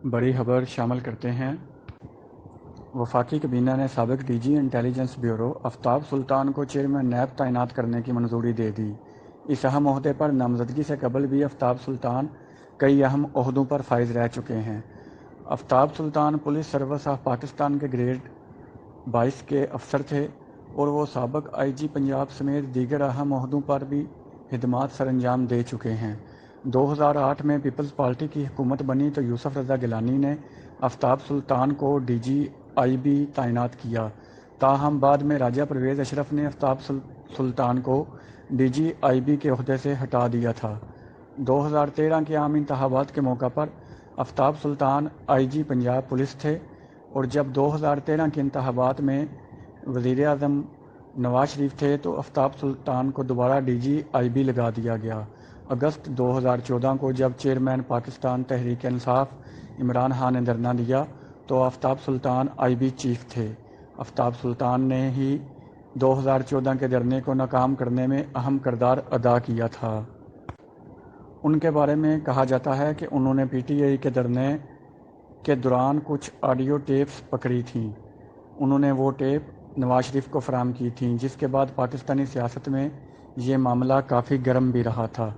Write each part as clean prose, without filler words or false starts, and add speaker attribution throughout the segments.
Speaker 1: بڑی خبر شامل کرتے ہیں۔ وفاقی کابینہ نے سابق ڈی جی انٹیلیجنس بیورو آفتاب سلطان کو چیئرمین نیب تعینات کرنے کی منظوری دے دی۔ اس اہم عہدے پر نامزدگی سے قبل بھی آفتاب سلطان کئی اہم عہدوں پر فائز رہ چکے ہیں۔ آفتاب سلطان پولیس سروس آف پاکستان کے گریڈ 22 کے افسر تھے اور وہ سابق آئی جی پنجاب سمیت دیگر اہم عہدوں پر بھی خدمات سر انجام دے چکے ہیں۔ 2008 میں پیپلز پارٹی کی حکومت بنی تو یوسف رضا گیلانی نے آفتاب سلطان کو ڈی جی آئی بی تعینات کیا، تاہم بعد میں راجہ پرویز اشرف نے آفتاب سلطان کو ڈی جی آئی بی کے عہدے سے ہٹا دیا تھا۔ 2013 کے عام انتخابات کے موقع پر آفتاب سلطان آئی جی پنجاب پولیس تھے اور جب 2013 کے انتخابات میں وزیر اعظم نواز شریف تھے تو آفتاب سلطان کو دوبارہ ڈی جی آئی بی لگا دیا گیا۔ اگست 2014 کو جب چیئرمین پاکستان تحریک انصاف عمران خان نے دھرنا دیا تو آفتاب سلطان آئی بی چیف تھے۔ آفتاب سلطان نے ہی 2014 کے دھرنے کو ناکام کرنے میں اہم کردار ادا کیا تھا۔ ان کے بارے میں کہا جاتا ہے کہ انہوں نے پی ٹی آئی کے دھرنے کے دوران کچھ آڈیو ٹیپس پکڑی تھیں۔ انہوں نے وہ ٹیپ نواز شریف کو فراہم کی تھیں، جس کے بعد پاکستانی سیاست میں یہ معاملہ کافی گرم بھی رہا تھا۔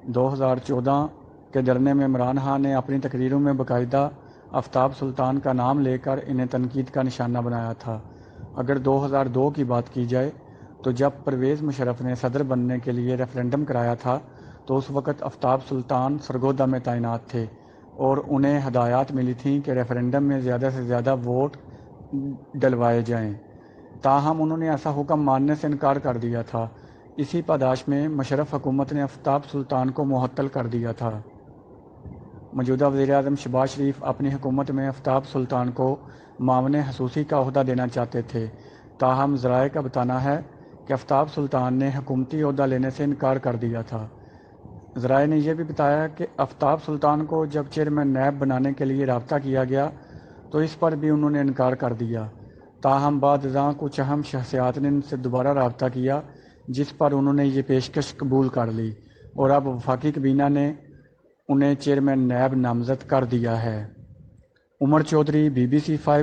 Speaker 1: 2014 کے دھرنے میں عمران خان نے اپنی تقریروں میں باقاعدہ آفتاب سلطان کا نام لے کر انہیں تنقید کا نشانہ بنایا تھا۔ اگر 2002 کی بات کی جائے تو جب پرویز مشرف نے صدر بننے کے لیے ریفرنڈم کرایا تھا تو اس وقت آفتاب سلطان سرگودا میں تعینات تھے اور انہیں ہدایات ملی تھیں کہ ریفرنڈم میں زیادہ سے زیادہ ووٹ ڈلوائے جائیں، تاہم انہوں نے ایسا حکم ماننے سے انکار کر دیا تھا۔ اسی پاداش میں مشرف حکومت نے آفتاب سلطان کو معطل کر دیا تھا۔ موجودہ وزیر اعظم شہباز شریف اپنی حکومت میں آفتاب سلطان کو معاون خصوصی کا عہدہ دینا چاہتے تھے، تاہم ذرائع کا بتانا ہے کہ آفتاب سلطان نے حکومتی عہدہ لینے سے انکار کر دیا تھا۔ ذرائع نے یہ بھی بتایا کہ آفتاب سلطان کو جب چیئرمین نیب بنانے کے لیے رابطہ کیا گیا تو اس پر بھی انہوں نے انکار کر دیا، تاہم بعد ازاں کچھ اہم شخصیات نے ان سے دوبارہ رابطہ کیا جس پر انہوں نے یہ پیشکش قبول کر لی اور اب وفاقی کابینہ نے انہیں چیئرمین نیب نامزد کر دیا ہے۔ عمر چودھری، BBC 5